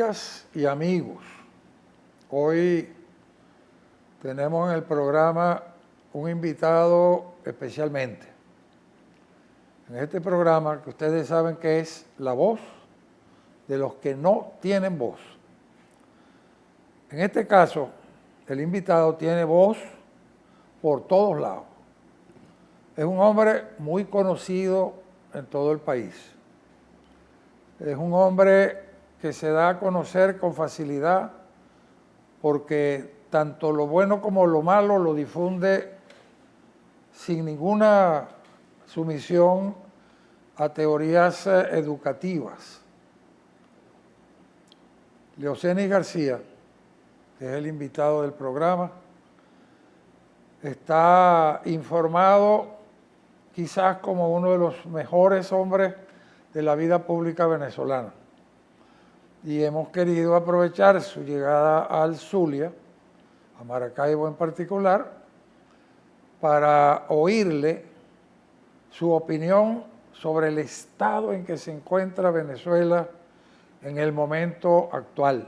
Amigas y amigos, hoy tenemos en el programa un invitado especialmente. En este programa, que ustedes saben que es la voz de los que no tienen voz. En este caso, el invitado tiene voz por todos lados. Es un hombre muy conocido en todo el país. Es un hombre que se da a conocer con facilidad porque tanto lo bueno como lo malo lo difunde sin ninguna sumisión a teorías educativas. Leocenis García, que es el invitado del programa, está informado quizás como uno de los mejores hombres de la vida pública venezolana. Y hemos querido aprovechar su llegada al Zulia, a Maracaibo en particular, para oírle su opinión sobre el estado en que se encuentra Venezuela en el momento actual,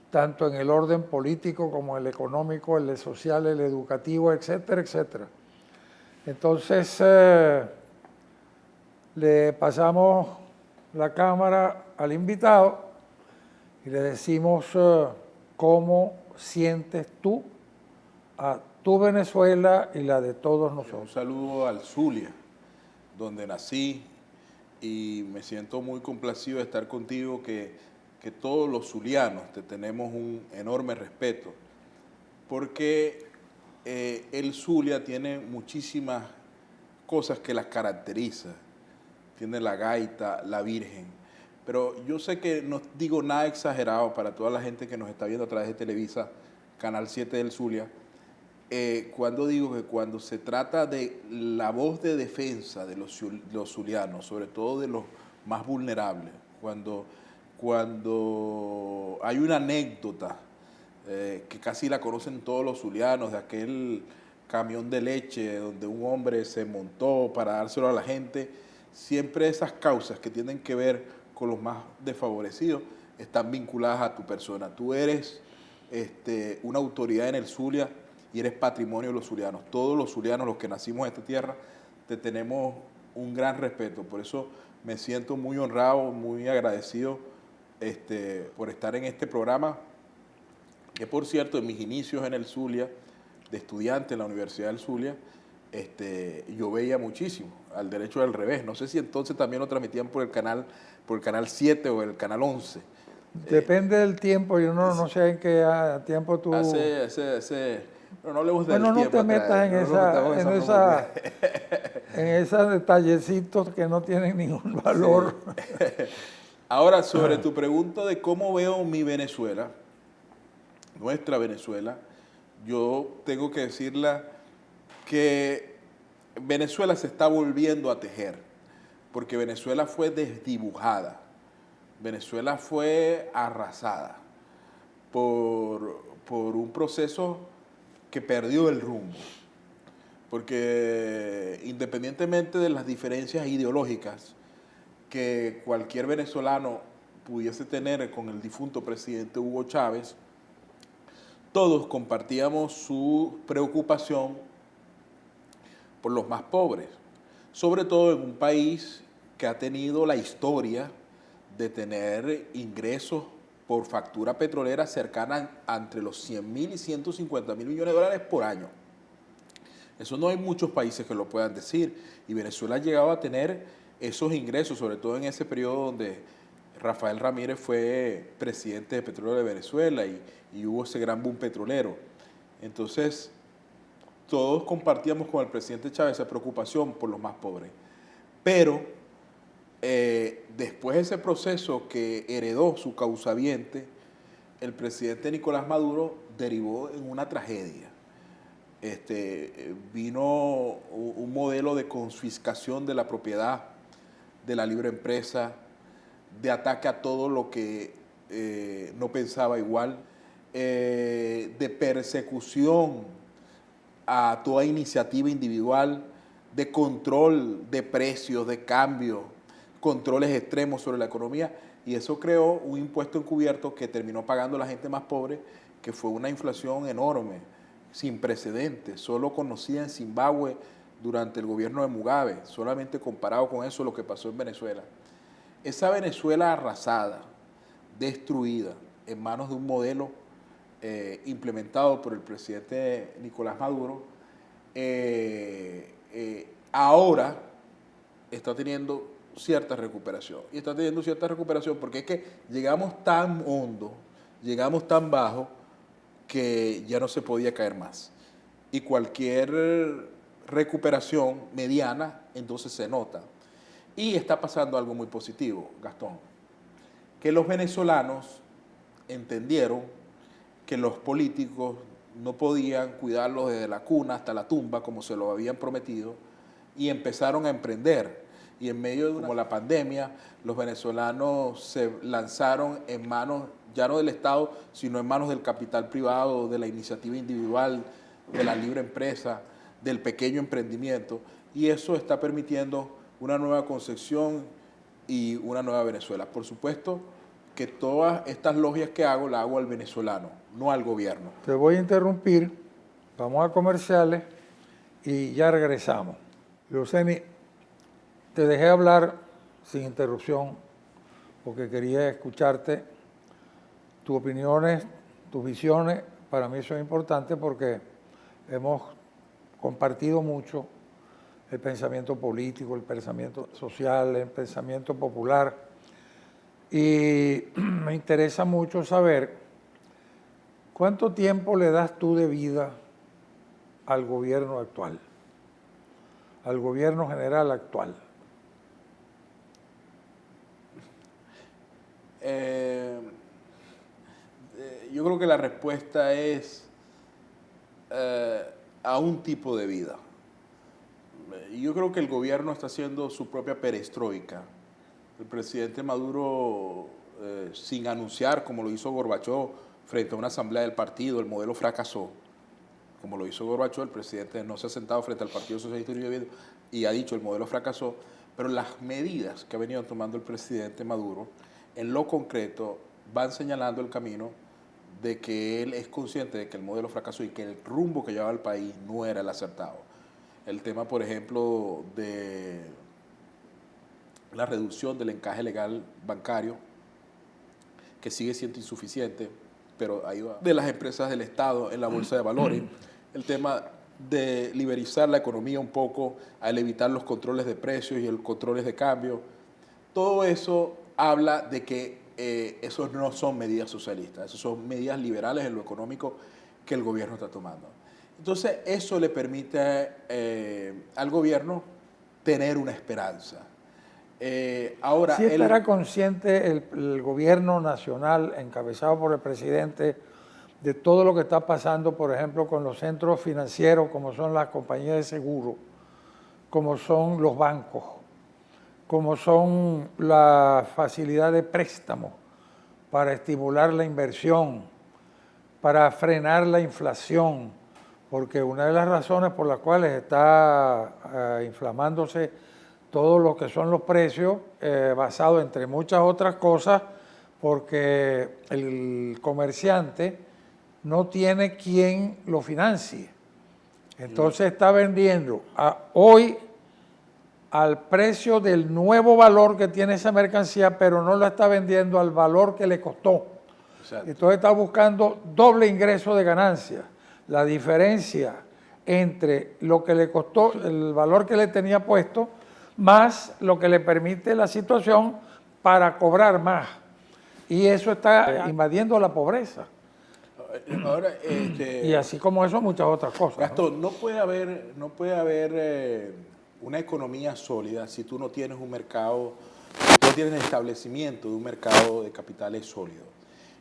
tanto en el orden político como el económico, el social, el educativo, etcétera, etcétera. Entonces, le pasamos la cámara al invitado y le decimos cómo sientes tú a tu Venezuela y la de todos nosotros. Un saludo al Zulia, donde nací, y me siento muy complacido de estar contigo, que todos los zulianos te tenemos un enorme respeto, porque el Zulia tiene muchísimas cosas que las caracterizan. Tiene la gaita, la virgen, pero yo sé que no digo nada exagerado para toda la gente que nos está viendo a través de Televisa, Canal 7 del Zulia, cuando digo que cuando se trata de la voz de defensa de los zulianos, sobre todo de los más vulnerables, cuando hay una anécdota que casi la conocen todos los zulianos, de aquel camión de leche donde un hombre se montó para dárselo a la gente, siempre esas causas que tienen que ver con los más desfavorecidos están vinculadas a tu persona. Tú eres una autoridad en el Zulia y eres patrimonio de los zulianos. Todos los zulianos, los que nacimos en esta tierra, te tenemos un gran respeto. Por eso me siento muy honrado, muy agradecido por estar en este programa, que por cierto, en mis inicios en el Zulia, de estudiante en la Universidad del Zulia, yo veía muchísimo al derecho del revés. No sé si entonces también lo transmitían por el canal 7 o el canal 11. Depende del tiempo, yo no sé en qué tiempo tú... No hablemos del bueno, no tiempo te metas en esos detallecitos que no tienen ningún valor. Sí. Ahora, sobre tu pregunta de cómo veo mi Venezuela, nuestra Venezuela, yo tengo que decirla que Venezuela se está volviendo a tejer, porque Venezuela fue desdibujada, Venezuela fue arrasada por un proceso que perdió el rumbo, porque independientemente de las diferencias ideológicas que cualquier venezolano pudiese tener con el difunto presidente Hugo Chávez, todos compartíamos su preocupación por los más pobres, sobre todo en un país que ha tenido la historia de tener ingresos por factura petrolera cercana entre los 100.000 y 150.000 millones de dólares por año. Eso no hay muchos países que lo puedan decir, y Venezuela ha llegado a tener esos ingresos, sobre todo en ese periodo donde Rafael Ramírez fue presidente de Petróleo de Venezuela y hubo ese gran boom petrolero. Entonces, todos compartíamos con el presidente Chávez esa preocupación por los más pobres. Pero después de ese proceso que heredó su causaviente, el presidente Nicolás Maduro derivó en una tragedia. Vino un modelo de confiscación de la propiedad, de la libre empresa, de ataque a todo lo que no pensaba igual, de persecución a toda iniciativa individual, de control de precios, de cambio, controles extremos sobre la economía. Y eso creó un impuesto encubierto que terminó pagando la gente más pobre, que fue una inflación enorme, sin precedentes, solo conocida en Zimbabue durante el gobierno de Mugabe, solamente comparado con eso lo que pasó en Venezuela. Esa Venezuela arrasada, destruida, en manos de un modelo implementado por el presidente Nicolás Maduro, ahora está teniendo cierta recuperación. Y está teniendo cierta recuperación porque es que llegamos tan hondo, llegamos tan bajo, que ya no se podía caer más. Y cualquier recuperación mediana, entonces se nota. Y está pasando algo muy positivo, Gastón, que los venezolanos entendieron que los políticos no podían cuidarlos desde la cuna hasta la tumba, como se lo habían prometido, y empezaron a emprender. Y en medio de la pandemia, los venezolanos se lanzaron en manos, ya no del Estado, sino en manos del capital privado, de la iniciativa individual, de la libre empresa, del pequeño emprendimiento, y eso está permitiendo una nueva concepción y una nueva Venezuela. Por supuesto que todas estas logias que hago, las hago al venezolano, no al gobierno. Te voy a interrumpir, vamos a comerciales y ya regresamos. Leuceni, te dejé hablar sin interrupción porque quería escucharte. Tus opiniones, tus visiones, para mí son importantes porque hemos compartido mucho el pensamiento político, el pensamiento social, el pensamiento popular. Y me interesa mucho saber cuánto tiempo le das tú de vida al gobierno actual, al gobierno general actual. Yo creo que la respuesta es a un tipo de vida. Yo creo que el gobierno está haciendo su propia perestroika. El presidente Maduro, sin anunciar, como lo hizo Gorbachov, frente a una asamblea del partido, el modelo fracasó. Como lo hizo Gorbachov, el presidente no se ha sentado frente al Partido Socialista Unido y ha dicho el modelo fracasó, pero las medidas que ha venido tomando el presidente Maduro, en lo concreto, van señalando el camino de que él es consciente de que el modelo fracasó y que el rumbo que llevaba el país no era el acertado. El tema, por ejemplo, de la reducción del encaje legal bancario, que sigue siendo insuficiente, pero ahí va. De las empresas del Estado en la bolsa de valores, el tema de liberalizar la economía un poco al evitar los controles de precios y los controles de cambio. Todo eso habla de que esos no son medidas socialistas, esos son medidas liberales en lo económico que el gobierno está tomando. Entonces, eso le permite al gobierno tener una esperanza. Ahora, ¿sí estará consciente el gobierno nacional, encabezado por el presidente, de todo lo que está pasando, por ejemplo, con los centros financieros, como son las compañías de seguro, como son los bancos, como son la facilidad de préstamo para estimular la inversión, para frenar la inflación? Porque una de las razones por las cuales está inflamándose todo lo que son los precios, basado entre muchas otras cosas, porque el comerciante no tiene quien lo financie. Entonces está vendiendo hoy al precio del nuevo valor que tiene esa mercancía, pero no la está vendiendo al valor que le costó. Exacto. Entonces está buscando doble ingreso de ganancia. La diferencia entre lo que le costó, el valor que le tenía puesto, más lo que le permite la situación para cobrar más. Y eso está invadiendo la pobreza. Ahora, y así como eso, muchas otras cosas. Gastón, no puede haber una economía sólida si tú no tienes un mercado, si tú no tienes el establecimiento de un mercado de capitales sólido.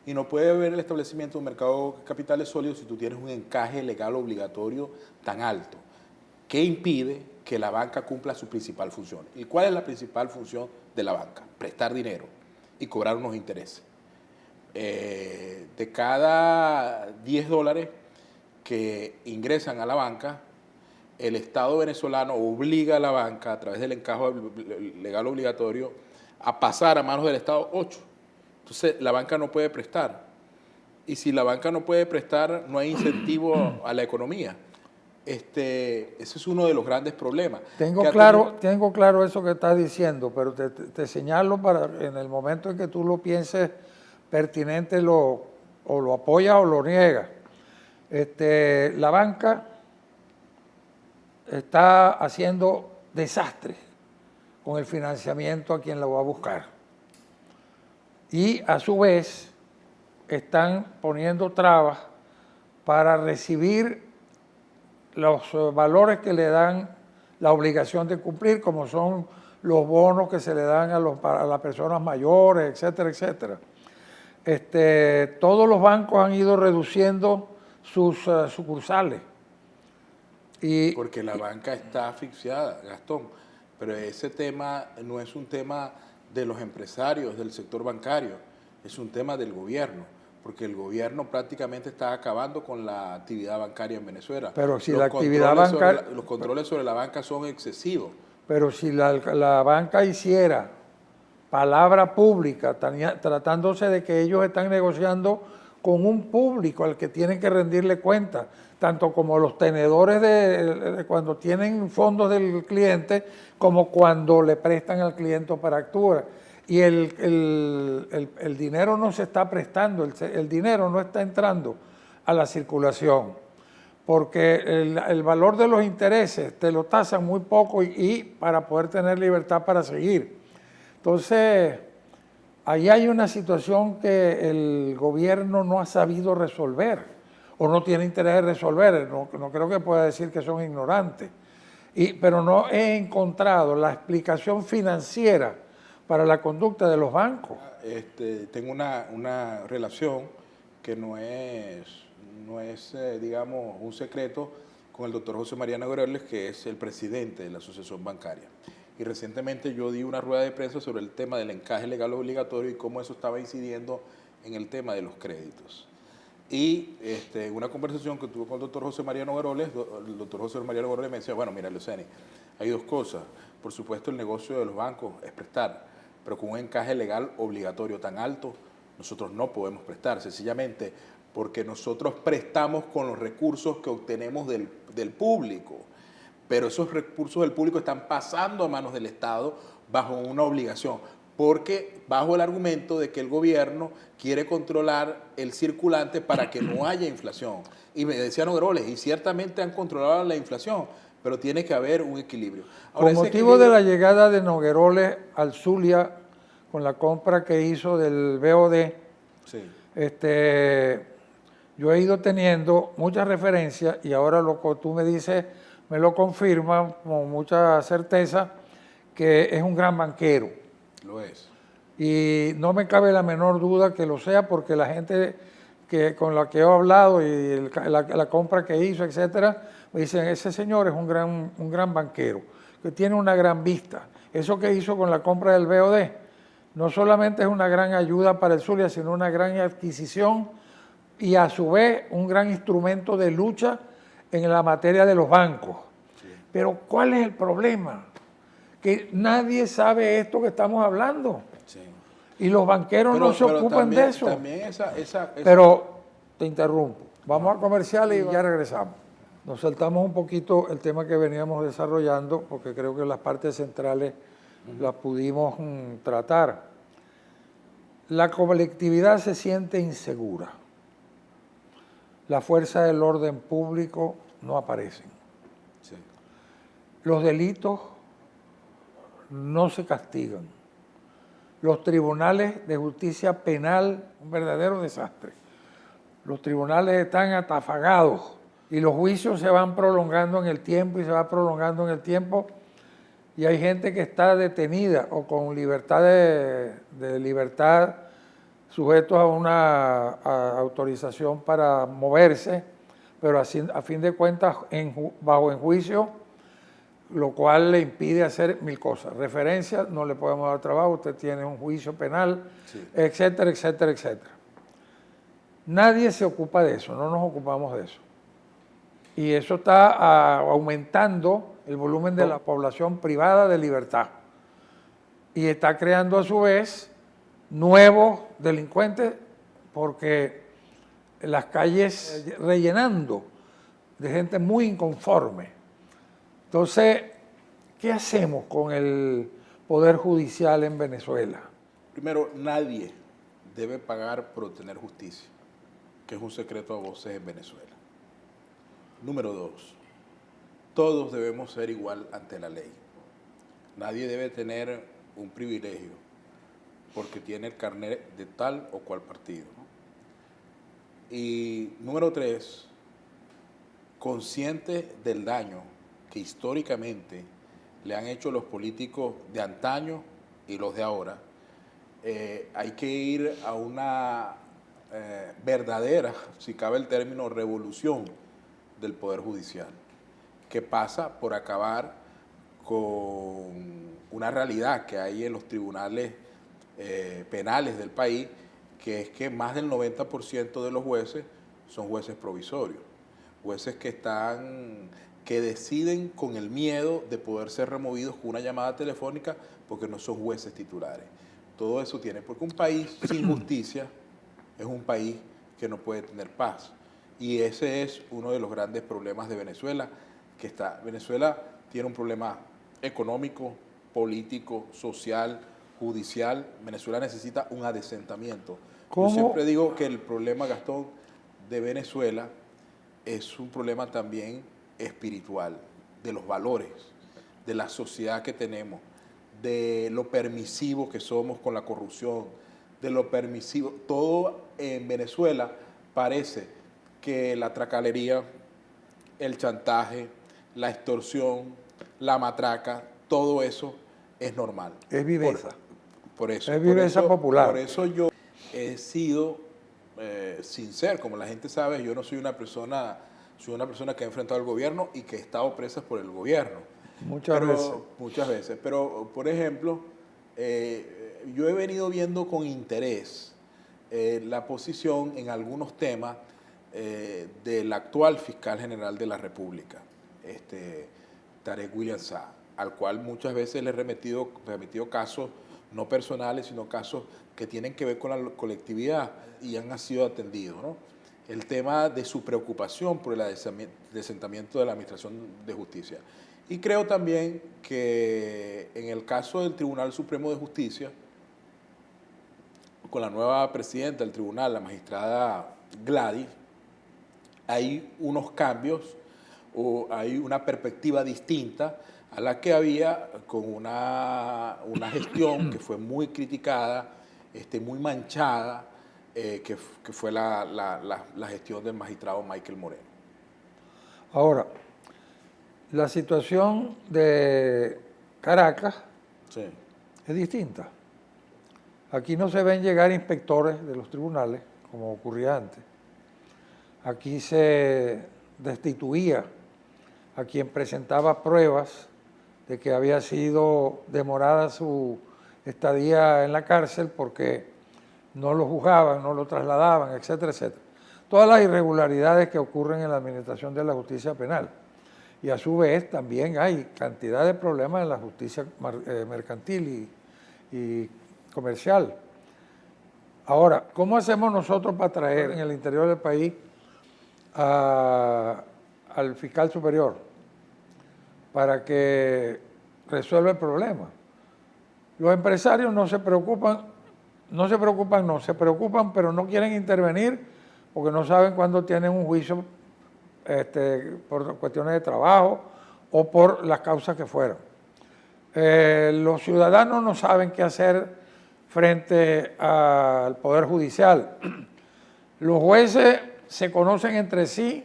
Y no puede haber el establecimiento de un mercado de capitales sólidos si tú tienes un encaje legal obligatorio tan alto, que impide que la banca cumpla su principal función. ¿Y cuál es la principal función de la banca? Prestar dinero y cobrar unos intereses. De cada $10 que ingresan a la banca, el Estado venezolano obliga a la banca, a través del encaje legal obligatorio, a pasar a manos del Estado 8. Entonces, la banca no puede prestar. Y si la banca no puede prestar, no hay incentivo a la economía. Ese es uno de los grandes problemas. Tengo claro eso que estás diciendo, pero te señalo para en el momento en que tú lo pienses pertinente, o lo apoyas o lo niegas. La banca está haciendo desastres con el financiamiento a quien la va a buscar. Y a su vez están poniendo trabas para recibir los valores que le dan la obligación de cumplir, como son los bonos que se le dan a las personas mayores, etcétera, etcétera. Todos los bancos han ido reduciendo sus sucursales. Porque la banca está asfixiada, Gastón, pero ese tema no es un tema de los empresarios del sector bancario, es un tema del gobierno, porque el gobierno prácticamente está acabando con la actividad bancaria en Venezuela. Pero si la actividad bancaria... Los controles sobre la banca son excesivos. Pero si la banca hiciera palabra pública, tratándose de que ellos están negociando con un público al que tienen que rendirle cuenta, tanto como los tenedores de cuando tienen fondos del cliente, como cuando le prestan al cliente para actuar. Y el dinero no se está prestando, el dinero no está entrando a la circulación, porque el valor de los intereses te lo tasan muy poco y para poder tener libertad para seguir. Entonces, ahí hay una situación que el gobierno no ha sabido resolver o no tiene interés de resolver. No creo que pueda decir que son ignorantes, pero no he encontrado la explicación financiera para la conducta de los bancos. Tengo una relación que no es digamos, un secreto con el doctor José María Nogueroles, que es el presidente de la Asociación Bancaria. Y recientemente yo di una rueda de prensa sobre el tema del encaje legal obligatorio y cómo eso estaba incidiendo en el tema de los créditos. Y una conversación que tuve con el doctor José María Nogueroles, el doctor José María Nogueroles me decía, bueno, mira, Luceni, hay dos cosas. Por supuesto, el negocio de los bancos es prestar, pero con un encaje legal obligatorio tan alto, nosotros no podemos prestar, sencillamente porque nosotros prestamos con los recursos que obtenemos del público, pero esos recursos del público están pasando a manos del Estado bajo una obligación, porque bajo el argumento de que el gobierno quiere controlar el circulante para que no haya inflación. Y me decía Nogueroles, y ciertamente han controlado la inflación, pero tiene que haber un equilibrio. Ahora, con motivo de la llegada de Nogueroles al Zulia, con la compra que hizo del BOD, sí. Yo he ido teniendo muchas referencias y ahora lo que tú me dices me lo confirma con mucha certeza, que es un gran banquero. Lo es. Y no me cabe la menor duda que lo sea, porque la gente con la que he hablado y la compra que hizo, etcétera, me dicen, ese señor es un gran banquero, que tiene una gran vista. Eso que hizo con la compra del BOD no solamente es una gran ayuda para el Zulia, sino una gran adquisición y a su vez un gran instrumento de lucha en la materia de los bancos. Sí. Pero ¿cuál es el problema? Que nadie sabe esto que estamos hablando. Sí. Y los banqueros no se ocupan de eso. Pero te interrumpo. Vamos a comerciales y ya regresamos. Nos saltamos un poquito el tema que veníamos desarrollando, porque creo que las partes centrales las pudimos tratar. La colectividad se siente insegura. La fuerza del orden público no aparecen. Sí. Los delitos no se castigan. Los tribunales de justicia penal, un verdadero desastre. Los tribunales están atafagados y los juicios se van prolongando en el tiempo y se va prolongando en el tiempo, y hay gente que está detenida o con libertad de libertad, sujetos a una autorización para moverse, pero así, a fin de cuentas bajo juicio, lo cual le impide hacer mil cosas. Referencia, no le podemos dar trabajo, usted tiene un juicio penal, sí, etcétera, etcétera, etcétera. Nadie se ocupa de eso, no nos ocupamos de eso. Y eso está aumentando el volumen de la población privada de libertad. Y está creando a su vez nuevos delincuentes, porque las calles rellenando de gente muy inconforme. Entonces, ¿qué hacemos con el Poder Judicial en Venezuela? Primero, nadie debe pagar por obtener justicia, que es un secreto a voces en Venezuela. Número 2, todos debemos ser igual ante la ley. Nadie debe tener un privilegio porque tiene el carnet de tal o cual partido, ¿no? Y número 3, consciente del daño que históricamente le han hecho los políticos de antaño y los de ahora, hay que ir a una verdadera, si cabe el término, revolución del Poder Judicial, que pasa por acabar con una realidad que hay en los tribunales penales del país, que es que más del 90% de los jueces son jueces provisorios, jueces que deciden con el miedo de poder ser removidos con una llamada telefónica porque no son jueces titulares. Todo eso tiene, porque un país sin justicia es un país que no puede tener paz. Y ese es uno de los grandes problemas de Venezuela, Venezuela tiene un problema económico, político, social, judicial. Venezuela necesita un adesentamiento. ¿Cómo? Yo siempre digo que el problema, Gastón, de Venezuela es un problema también espiritual, de los valores, de la sociedad que tenemos, de lo permisivo que somos con la corrupción, de lo permisivo. Todo en Venezuela parece que la tracalería, el chantaje, la extorsión, la matraca, todo eso es normal. Es viveza. Por eso. Es viveza popular. Por eso yo he sido sincero, como la gente sabe, yo no soy una persona, soy una persona que ha enfrentado al gobierno y que ha estado presa por el gobierno. Muchas veces. Pero, por ejemplo, yo he venido viendo con interés la posición en algunos temas del actual fiscal general de la República, Tarek William Saab, al cual muchas veces le he remitido casos no personales, sino casos que tienen que ver con la colectividad y han sido atendidos, ¿no? El tema de su preocupación por el adesentamiento de la Administración de Justicia. Y creo también que en el caso del Tribunal Supremo de Justicia, con la nueva presidenta del tribunal, la magistrada Gladys, hay unos cambios o hay una perspectiva distinta a la que había con una gestión que fue muy criticada, muy manchada, que fue la gestión del magistrado Michael Moreno. Ahora, la situación de Caracas Sí. es distinta. Aquí no se ven llegar inspectores de los tribunales, como ocurría antes. Aquí se destituía a quien presentaba pruebas de que había sido demorada su estadía en la cárcel porque no lo juzgaban, no lo trasladaban, etcétera, etcétera. Todas las irregularidades que ocurren en la administración de la justicia penal. Y a su vez también hay cantidad de problemas en la justicia mercantil y comercial. Ahora, ¿cómo hacemos nosotros para traer en el interior del país al fiscal superior para que resuelva el problema? Los empresarios se preocupan, pero no quieren intervenir porque no saben cuándo tienen un juicio por cuestiones de trabajo o por las causas que fueran. Los ciudadanos no saben qué hacer frente al Poder Judicial. Los jueces se conocen entre sí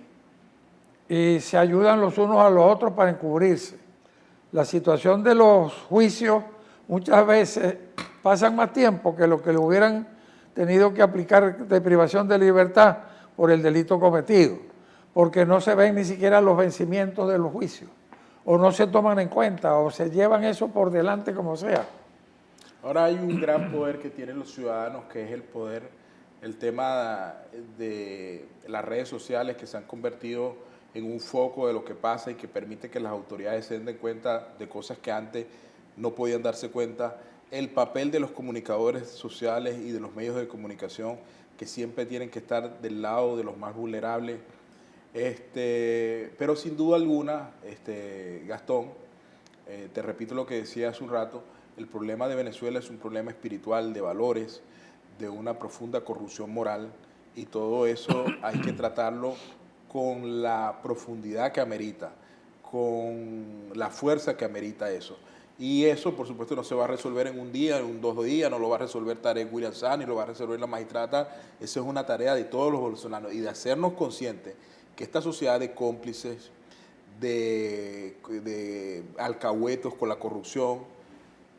y se ayudan los unos a los otros para encubrirse. La situación de los juicios muchas veces pasan más tiempo que lo que le hubieran tenido que aplicar de privación de libertad por el delito cometido, porque no se ven ni siquiera los vencimientos de los juicios, o no se toman en cuenta, o se llevan eso por delante como sea. Ahora hay un gran poder que tienen los ciudadanos, que es el tema de las redes sociales que se han convertido en un foco de lo que pasa y que permite que las autoridades se den cuenta de cosas que antes no podían darse cuenta, el papel de los comunicadores sociales y de los medios de comunicación, que siempre tienen que estar del lado de los más vulnerables. Pero sin duda alguna, Gastón, te repito lo que decía hace un rato, el problema de Venezuela es un problema espiritual, de valores, de una profunda corrupción moral, y todo eso hay que tratarlo con la profundidad que amerita, con la fuerza que amerita eso. Y eso, por supuesto, no se va a resolver en un día, en 2 días, no lo va a resolver Tarek William Saab, ni lo va a resolver la magistrata. Eso es una tarea de todos los venezolanos y de hacernos conscientes que esta sociedad de cómplices, de alcahuetos con la corrupción,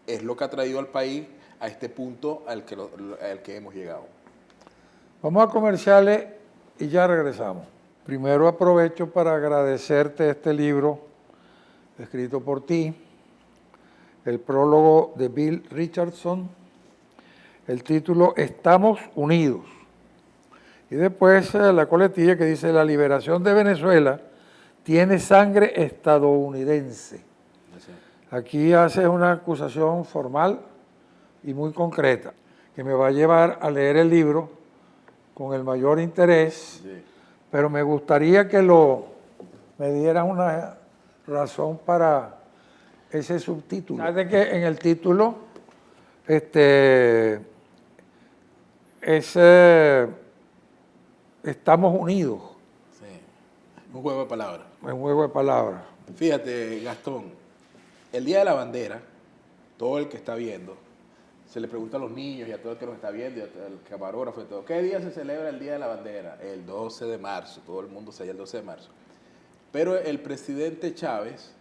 es lo que ha traído al país a este punto al que hemos llegado. Vamos a comerciales y ya regresamos. Primero aprovecho para agradecerte este libro escrito por ti, el prólogo de Bill Richardson, el título Estamos Unidos, y después la coletilla que dice la liberación de Venezuela tiene sangre estadounidense. Aquí haces una acusación formal y muy concreta, que me va a llevar a leer el libro con el mayor interés, sí. Pero me gustaría que me dieran una razón para ese subtítulo. ¿Sabes que en el título estamos unidos? Sí, un juego de palabras. Un juego de palabras. Fíjate, Gastón, el Día de la Bandera, todo el que está viendo, se le pregunta a los niños y a todo el que nos está viendo, y al camarógrafo y todo, ¿qué día se celebra el Día de la Bandera? El 12 de marzo, todo el mundo sabe el 12 de marzo. Pero el presidente Chávez,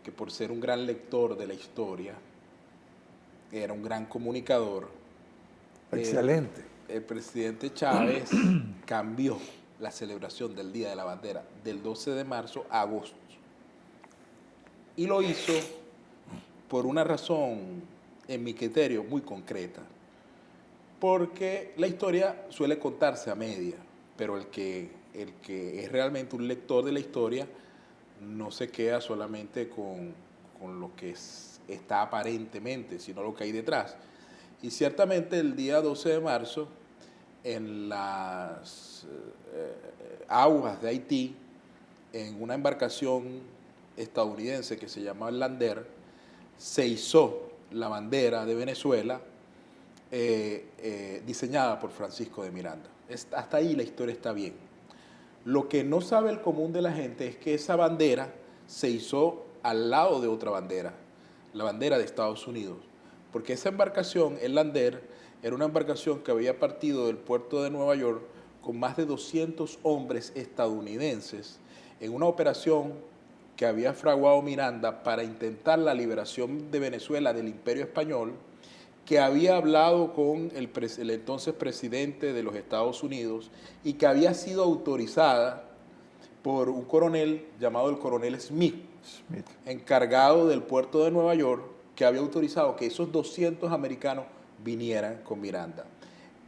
que por ser un gran lector de la historia, era un gran comunicador. Excelente. El presidente Chávez cambió la celebración del Día de la Bandera del 12 de marzo a agosto. Y lo hizo por una razón, en mi criterio, muy concreta. Porque la historia suele contarse a media, pero el que es realmente un lector de la historia no se queda solamente con lo que está aparentemente, sino lo que hay detrás. Y ciertamente el día 12 de marzo, en las aguas de Haití, en una embarcación estadounidense que se llama el Lander, se izó la bandera de Venezuela diseñada por Francisco de Miranda. Hasta ahí la historia está bien. Lo que no sabe el común de la gente es que esa bandera se izó al lado de otra bandera, la bandera de Estados Unidos, porque esa embarcación, el Lander, era una embarcación que había partido del puerto de Nueva York con más de 200 hombres estadounidenses en una operación que había fraguado Miranda para intentar la liberación de Venezuela del Imperio Español, que había hablado con el entonces presidente de los Estados Unidos y que había sido autorizada por un coronel llamado el coronel Smith, encargado del puerto de Nueva York, que había autorizado que esos 200 americanos vinieran con Miranda.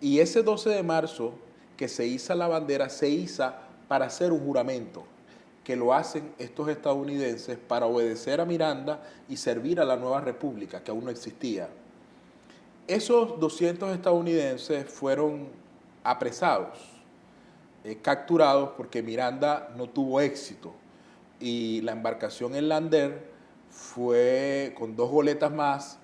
Y ese 12 de marzo, que se iza la bandera, se iza para hacer un juramento, que lo hacen estos estadounidenses para obedecer a Miranda y servir a la nueva república, que aún no existía. Esos 200 estadounidenses fueron apresados, capturados, porque Miranda no tuvo éxito y la embarcación en Lander fue con 2 goletas más,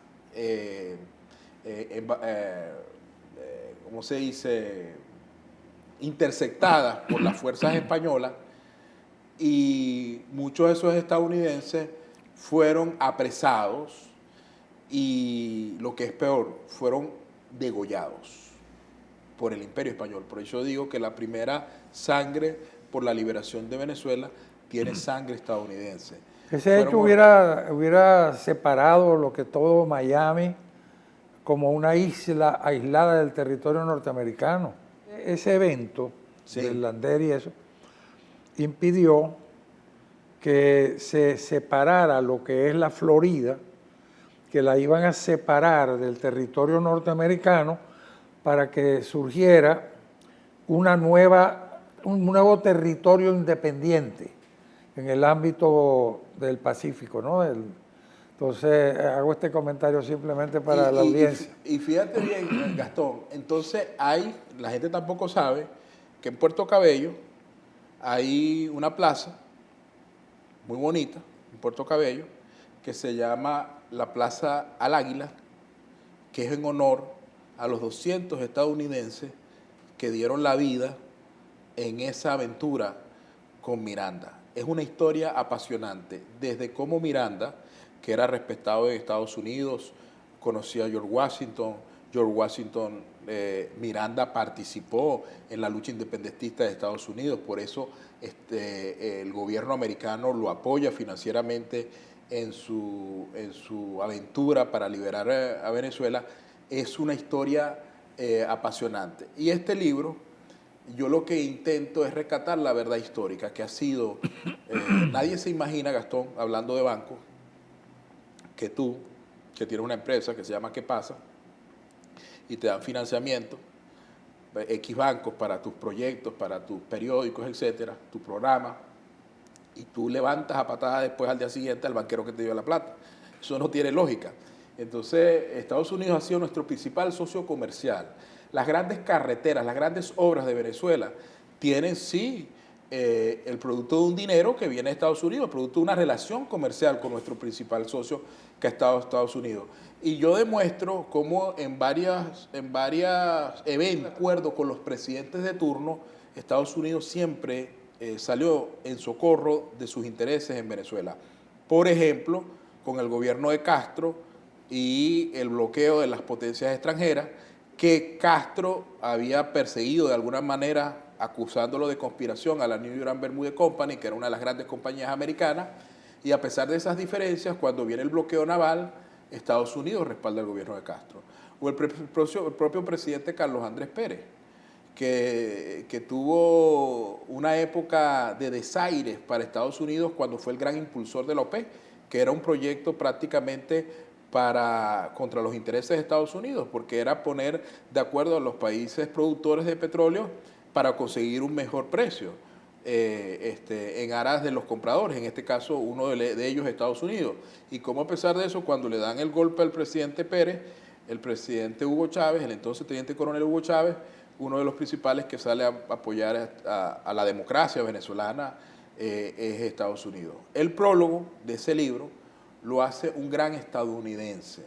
¿cómo se dice?, interceptadas por las fuerzas españolas, y muchos de esos estadounidenses fueron apresados y, lo que es peor, fueron degollados por el Imperio Español. Por eso digo que la primera sangre por la liberación de Venezuela tiene sangre estadounidense. Ese hecho hubiera separado lo que todo Miami como una isla aislada del territorio norteamericano. Ese evento del Lander y eso impidió que se separara lo que es la Florida, que la iban a separar del territorio norteamericano para que surgiera un nuevo territorio independiente en el ámbito del Pacífico, ¿no? Entonces, hago este comentario simplemente para la audiencia. Y fíjate bien, Gastón, entonces la gente tampoco sabe que en Puerto Cabello hay una plaza muy bonita, en Puerto Cabello, que se llama la Plaza al Águila, que es en honor a los 200 estadounidenses que dieron la vida en esa aventura con Miranda. Es una historia apasionante, desde cómo Miranda, que era respetado en Estados Unidos, conocía a George Washington, Miranda participó en la lucha independentista de Estados Unidos, por eso el gobierno americano lo apoya financieramente en su aventura para liberar a Venezuela. Es una historia apasionante. Y este libro, yo lo que intento es rescatar la verdad histórica, que ha sido, nadie se imagina, Gastón, hablando de bancos, que tú, que tienes una empresa que se llama ¿Qué pasa? Y te dan financiamiento, X bancos para tus proyectos, para tus periódicos, etcétera, tu programa, y tú levantas a patada después al día siguiente al banquero que te dio la plata. Eso no tiene lógica. Entonces, Estados Unidos ha sido nuestro principal socio comercial. Las grandes carreteras, las grandes obras de Venezuela tienen sí el producto de un dinero que viene de Estados Unidos, el producto de una relación comercial con nuestro principal socio que ha estado Estados Unidos. Y yo demuestro cómo en varios eventos, de acuerdo con los presidentes de turno, Estados Unidos siempre salió en socorro de sus intereses en Venezuela. Por ejemplo, con el gobierno de Castro y el bloqueo de las potencias extranjeras, que Castro había perseguido de alguna manera, acusándolo de conspiración a la New York Bermude Company, que era una de las grandes compañías americanas, y a pesar de esas diferencias, cuando viene el bloqueo naval, Estados Unidos respalda al gobierno de Castro. O el propio presidente Carlos Andrés Pérez, que tuvo una época de desaires para Estados Unidos cuando fue el gran impulsor de la OPEC, que era un proyecto prácticamente contra los intereses de Estados Unidos, porque era poner de acuerdo a los países productores de petróleo para conseguir un mejor precio en aras de los compradores, en este caso uno de ellos Estados Unidos. Y como a pesar de eso, cuando le dan el golpe al presidente Pérez, el presidente Hugo Chávez, el entonces teniente coronel Hugo Chávez, uno de los principales que sale a apoyar a la democracia venezolana es Estados Unidos. El prólogo de ese libro lo hace un gran estadounidense,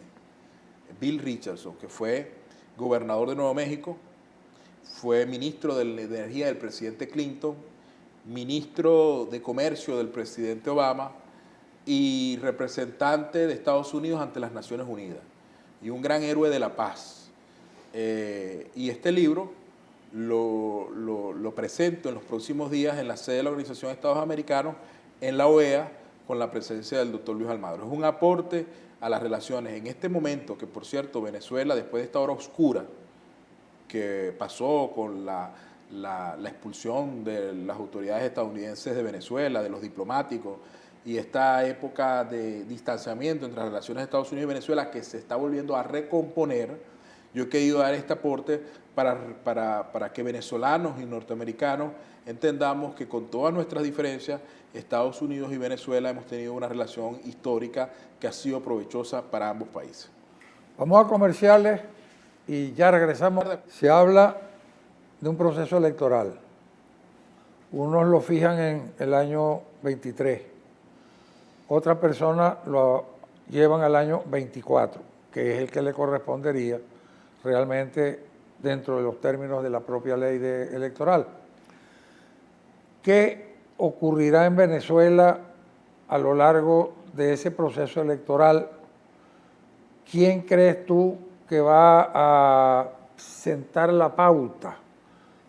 Bill Richardson, que fue gobernador de Nuevo México, fue ministro de Energía del presidente Clinton, ministro de Comercio del presidente Obama y representante de Estados Unidos ante las Naciones Unidas, y un gran héroe de la paz. Y este libro lo presento en los próximos días en la sede de la Organización de Estados Americanos, en la OEA, con la presencia del doctor Luis Almagro. Es un aporte a las relaciones en este momento, que por cierto Venezuela, después de esta hora oscura que pasó con la expulsión de las autoridades estadounidenses de Venezuela, de los diplomáticos, y esta época de distanciamiento entre las relaciones de Estados Unidos y Venezuela que se está volviendo a recomponer, yo he querido dar este aporte para que venezolanos y norteamericanos entendamos que con todas nuestras diferencias, Estados Unidos y Venezuela hemos tenido una relación histórica que ha sido provechosa para ambos países. Vamos a comerciales y ya regresamos. Se habla de un proceso electoral. Unos lo fijan en el año 23, otras personas lo llevan al año 24, que es el que le correspondería realmente dentro de los términos de la propia ley electoral. ¿Qué ocurrirá en Venezuela a lo largo de ese proceso electoral? ¿Quién crees tú que va a sentar la pauta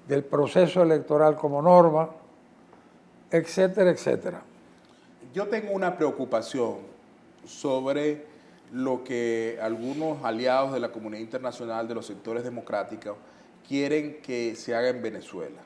del proceso electoral como norma, etcétera, etcétera? Yo tengo una preocupación sobre lo que algunos aliados de la comunidad internacional de los sectores democráticos quieren que se haga en Venezuela.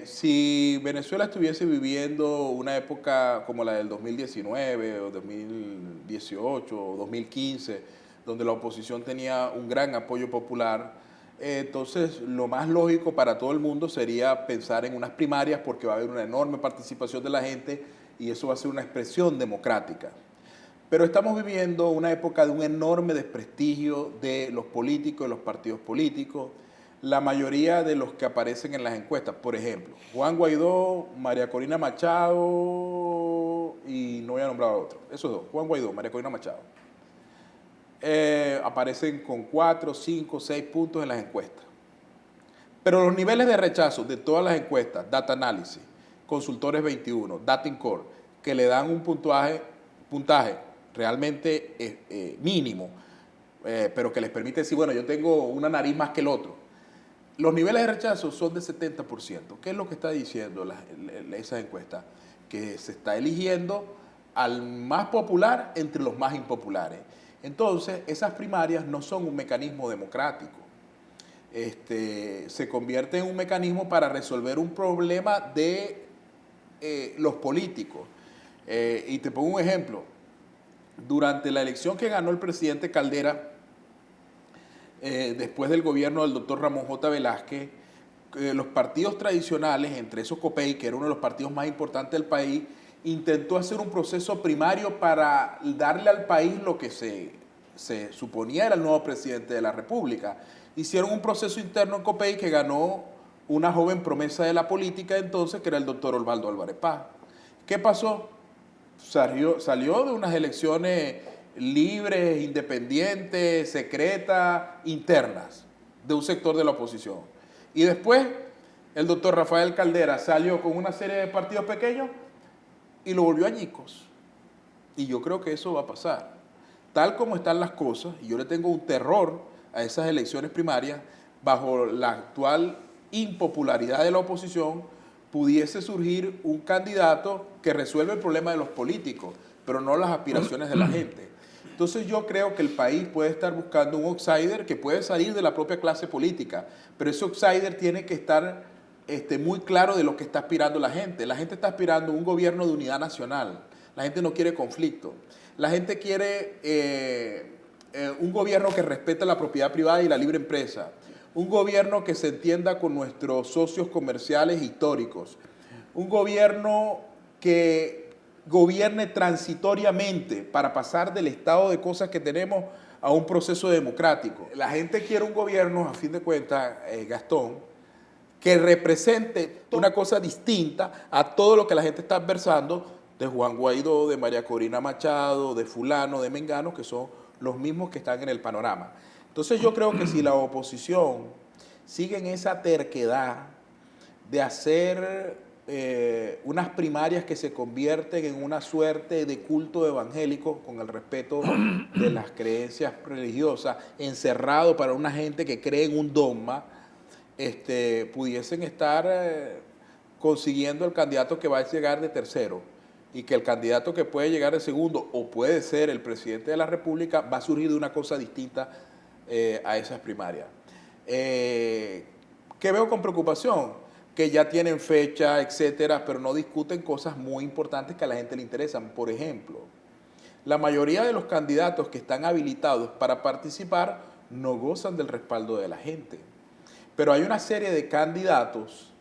Si Venezuela estuviese viviendo una época como la del 2019 o 2018 o 2015, donde la oposición tenía un gran apoyo popular, entonces lo más lógico para todo el mundo sería pensar en unas primarias, porque va a haber una enorme participación de la gente y eso va a ser una expresión democrática. Pero estamos viviendo una época de un enorme desprestigio de los políticos, de los partidos políticos. La mayoría de los que aparecen en las encuestas, por ejemplo, Juan Guaidó, María Corina Machado y no voy a nombrar a otro. Esos dos, Juan Guaidó, María Corina Machado. Aparecen con 4, 5, 6 puntos en las encuestas. Pero los niveles de rechazo de todas las encuestas, Data Analysis, Consultores 21, Datincore, que le dan un puntaje realmente mínimo, pero que les permite decir, bueno, yo tengo una nariz más que el otro. Los niveles de rechazo son de 70%. ¿Qué es lo que está diciendo esas encuestas? Que se está eligiendo al más popular entre los más impopulares. Entonces, esas primarias no son un mecanismo democrático. Se convierte en un mecanismo para resolver un problema de los políticos. Y te pongo un ejemplo. Durante la elección que ganó el presidente Caldera, después del gobierno del doctor Ramón J. Velázquez, los partidos tradicionales, entre esos COPEI, que era uno de los partidos más importantes del país, intentó hacer un proceso primario para darle al país lo que se suponía era el nuevo presidente de la República. Hicieron un proceso interno en COPEI que ganó una joven promesa de la política entonces, que era el doctor Osvaldo Álvarez Paz. ¿Qué pasó? Salió de unas elecciones libres, independientes, secretas, internas, de un sector de la oposición. Y después, el doctor Rafael Caldera salió con una serie de partidos pequeños y lo volvió añicos. Y yo creo que eso va a pasar. Tal como están las cosas, y yo le tengo un terror a esas elecciones primarias, bajo la actual impopularidad de la oposición, pudiese surgir un candidato que resuelva el problema de los políticos, pero no las aspiraciones de la gente. Entonces yo creo que el país puede estar buscando un outsider que puede salir de la propia clase política, pero ese outsider tiene que estar muy claro de lo que está aspirando la gente. La gente está aspirando a un gobierno de unidad nacional, la gente no quiere conflicto, la gente quiere un gobierno que respete la propiedad privada y la libre empresa, un gobierno que se entienda con nuestros socios comerciales históricos, un gobierno que gobierne transitoriamente para pasar del estado de cosas que tenemos a un proceso democrático. La gente quiere un gobierno, a fin de cuentas, Gastón, que represente una cosa distinta a todo lo que la gente está adversando de Juan Guaidó, de María Corina Machado, de fulano, de mengano, que son los mismos que están en el panorama. Entonces yo creo que si la oposición sigue en esa terquedad de hacer unas primarias que se convierten en una suerte de culto evangélico, con el respeto de las creencias religiosas, encerrado para una gente que cree en un dogma, pudiesen estar consiguiendo el candidato que va a llegar de tercero, y que el candidato que puede llegar de segundo, o puede ser el presidente de la República, va a surgir de una cosa distinta a esas primarias. ¿Qué veo con preocupación? Que ya tienen fecha, etcétera, pero no discuten cosas muy importantes que a la gente le interesan. Por ejemplo, la mayoría de los candidatos que están habilitados para participar no gozan del respaldo de la gente. Pero hay una serie de candidatos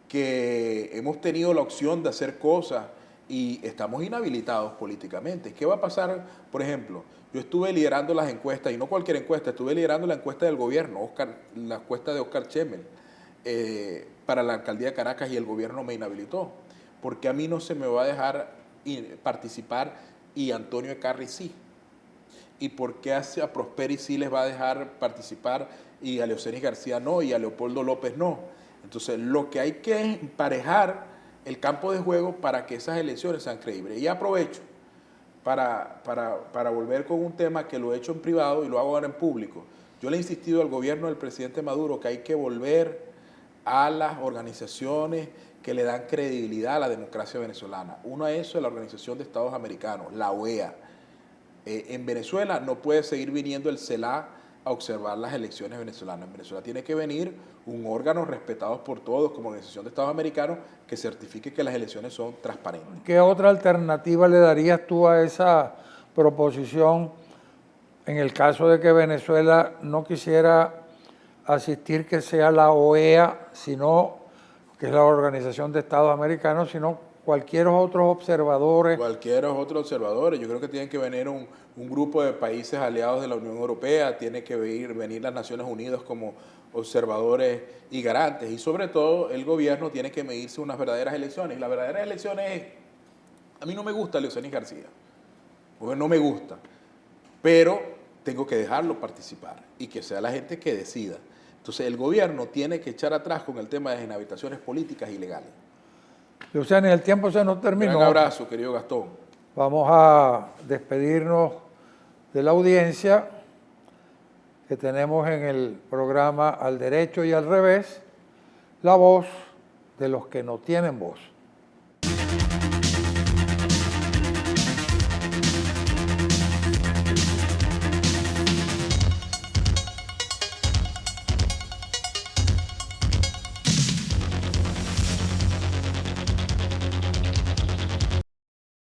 que hemos tenido la opción de hacer cosas y estamos inhabilitados políticamente. ¿Qué va a pasar? Por ejemplo, yo estuve liderando las encuestas, y no cualquier encuesta, estuve liderando la encuesta del gobierno, la encuesta de Oscar Chemmel, para la alcaldía de Caracas, y el gobierno me inhabilitó, porque a mí no se me va a dejar participar y Antonio Ecarri sí. ¿Y por qué a Prosperi sí les va a dejar participar y a Leocenis García no, y a Leopoldo López no? Entonces, lo que hay que es emparejar el campo de juego para que esas elecciones sean creíbles. Y aprovecho para volver con un tema que lo he hecho en privado y lo hago ahora en público. Yo le he insistido al gobierno del presidente Maduro que hay que volver a las organizaciones que le dan credibilidad a la democracia venezolana. Uno de esos es la Organización de Estados Americanos, la OEA. En Venezuela no puede seguir viniendo el CELA a observar las elecciones venezolanas. En Venezuela tiene que venir un órgano respetado por todos, como Organización de Estados Americanos, que certifique que las elecciones son transparentes. ¿Qué otra alternativa le darías tú a esa proposición en el caso de que Venezuela no quisiera asistir que sea la OEA, sino que es la Organización de Estados Americanos, sino cualquier otros observadores. Cualquier otro observador. Yo creo que tienen que venir un grupo de países aliados de la Unión Europea, tiene que venir las Naciones Unidas como observadores y garantes. Y sobre todo el gobierno tiene que medirse unas verdaderas elecciones. Y las verdaderas elecciones, a mí no me gusta Leocenis García, porque no me gusta, pero tengo que dejarlo participar y que sea la gente que decida. Entonces el gobierno tiene que echar atrás con el tema de inhabitaciones políticas ilegales. Leocenis, el tiempo se nos terminó. Un abrazo, querido Gastón. Vamos a despedirnos de la audiencia que tenemos en el programa Al Derecho y al Revés, la voz de los que no tienen voz.